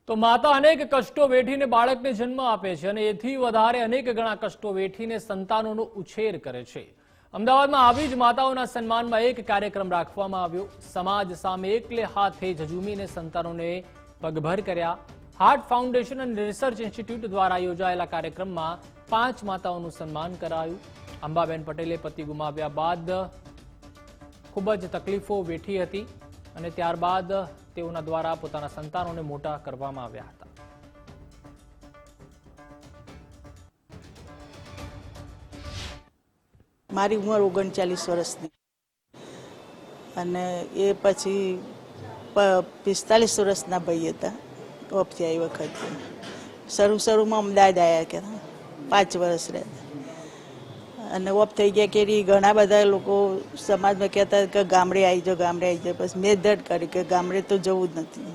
તો માતા અનેક કષ્ટો વેઠીને બાળકને જન્મ આપે છે અને એથી વધારે અનેક ગણા કષ્ટો વેઠીને સંતાનોનો ઉછેર કરે છે। અમદાવાદમાં આવી જ માતાઓના સન્માનમાં એક કાર્યક્રમ રાખવામાં આવ્યો। સમાજ સામે એકલે હાથે ઝઝૂમીને સંતાનોને પગભર કર્યા। હાર્ટ ફાઉન્ડેશન અને રિસર્ચ ઇન્સ્ટિટ્યૂટ દ્વારા યોજાયેલા કાર્યક્રમમાં 5 માતાઓનું સન્માન કરાયું। અંબાબેન પટેલે પતિ ગુમાવ્યા બાદ ખૂબ જ તકલીફો વેઠી હતી અને ત્યારબાદ તેઓના દ્વારા પોતાના સંતાનોને મોટા કરવામાં આવ્યા હતા। મારી ઉંમર 39 વર્ષની અને એ પછી 45 વર્ષના ભાઈ હતા। ઓપથી આવી વખતે શરૂમાં અમદાવાદ આવ્યા કે 5 વર્ષ રહ્યા અને ઓપ થઈ ગયા કે ઘણા બધા લોકો સમાજમાં કહેતા કે ગામડે આવી જાઓ ગામડે આવી જાઓ। પછી મેં ધડ કરી કે ગામડે તો જવું જ નથી,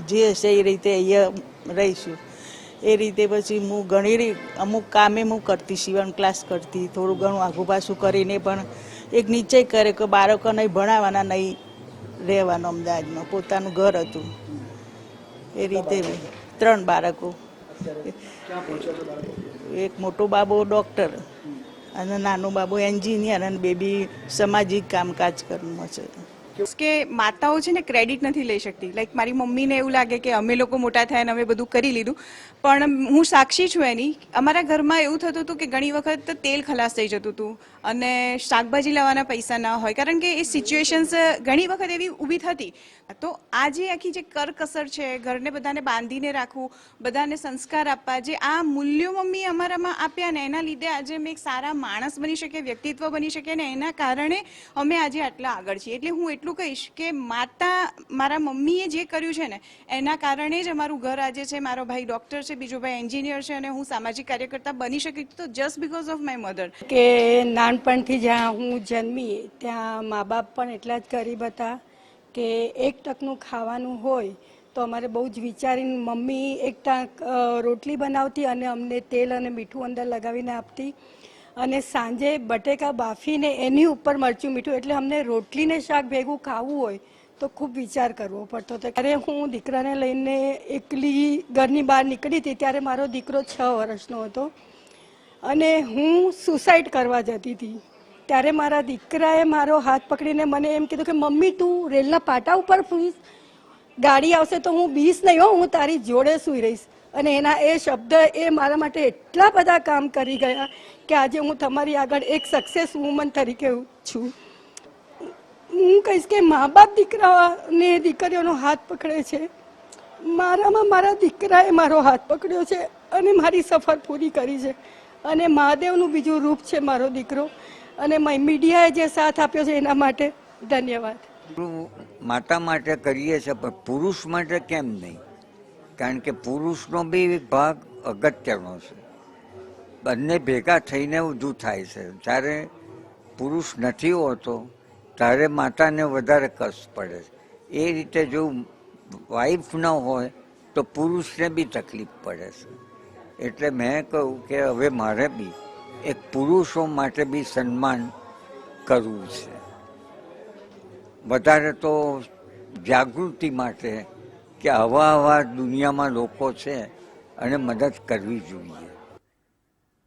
જે હશે એ રીતે અહીંયા રહીશું। એ રીતે પછી હું ઘણી અમુક કામે હું કરતી, સીવણ ક્લાસ કરતી, થોડું ઘણું આઘું પાછું કરીને પણ એક નિશ્ચય કરે કે બાળકો નહીં ભણાવવાના, નહીં રહેવાનું। અમદાવાદમાં પોતાનું ઘર હતું। એ રીતે 3 બાળકો, એક મોટો બાબો ડૉક્ટર અને નાનો બાબો એન્જિનિયર અને બેબી સામાજિક કામકાજ કરવાનું છે। કે માતાઓ છે ને ક્રેડિટ નથી લઈ શકતી। લાઈક મારી મમ્મીને એવું લાગે કે અમે લોકો મોટા થયા અને અમે બધું કરી લીધું, પણ હું સાક્ષી છું એની। અમારા ઘરમાં એવું થતું હતું કે ઘણી વખત તેલ ખલાસ થઈ જતું હતું અને શાકભાજી લાવવાના પૈસા ના હોય, કારણ કે એ સિચ્યુએશન્સ ઘણી વખત એવી ઊભી થતી। તો આ જે આખી જે કરકસર છે, ઘરને બધાને બાંધીને રાખવું, બધાને સંસ્કાર આપવા, જે આ મૂલ્યો મમ્મી અમારામાં આપ્યા ને એના લીધે આજે અમે એક સારા માણસ બની શકીએ, વ્યક્તિત્વ બની શકીએ ને એના કારણે અમે આજે આટલા આગળ છીએ। એટલે હું એટલું કહીશ કે માતા, મારા મમ્મીએ જે કર્યું છે ને એના કારણે જ અમારું ઘર આજે છે। મારો ભાઈ ડૉક્ટર છે, બીજો ભાઈ એન્જિનિયર છે અને હું સામાજિક કાર્યકર્તા બની શકી તો just because of my mother. કે નાનપણથી જ્યાં હું જન્મી ત્યાં મા બાપ પણ એટલા જ ગરીબ હતા કે એક ટકનું ખાવાનું હોય તો અમારે બહુ જ વિચારીને મમ્મી એક ટાંક રોટલી બનાવતી અને અમને તેલ અને મીઠું અંદર લગાવીને આપતી અને સાંજે બટેકા બાફીને એની ઉપર મરચું મીઠું, એટલે અમને રોટલીને શાક ભેગું ખાવું હોય તો ખૂબ વિચાર કરવો પડતો હતો। ત્યારે હું દીકરાને લઈને એકલી ઘરની બહાર નીકળી હતી ત્યારે મારો દીકરો 6 વર્ષનો હતો અને હું સુસાઇડ કરવા જતી હતી। ત્યારે મારા દીકરાએ મારો હાથ પકડીને મને એમ કીધું કે મમ્મી તું રેલના પાટા ઉપર સૂઈશ, ગાડી આવશે તો હું બીસ નહીં હો, હું તારી જોડે સૂઈ રહીશ। અને એના એ શબ્દ એ મારા માટે એટલા બધા કામ કરી ગયા કે આજે હું તમારી આગળ એક સક્સેસ વુમન તરીકે છું। હું કહીશ કે મા બાપ દીકરાને દીકરીઓનો હાથ પકડે છે, મારામાં મારા દીકરાએ મારો હાથ પકડ્યો છે અને મારી સફર પૂરી કરી છે અને મહાદેવનું બીજું રૂપ છે મારો દીકરો અને મીડિયાએ જે સાથ આપ્યો છે એના માટે ધન્યવાદ। માતા માટે કરીએ છીએ પણ પુરુષ માટે કેમ નહીં? કારણ કે પુરુષનો બી ભાગ અગત્યનો છે। બંને ભેગા થઈને ઊંધું થાય છે। જ્યારે પુરુષ નથી હોતો ત્યારે માતાને વધારે કષ્ટ પડે છે। એ રીતે જો વાઈફ ન હોય તો પુરુષને બી તકલીફ પડે છે। એટલે મેં કહ્યું કે હવે મારે બી એક પુરુષો માટે બી સન્માન કરવું છે, વધારે તો જાગૃતિ માટે કે આવા દુનિયામાં લોકો છે અને મદદ કરવી જોઈએ।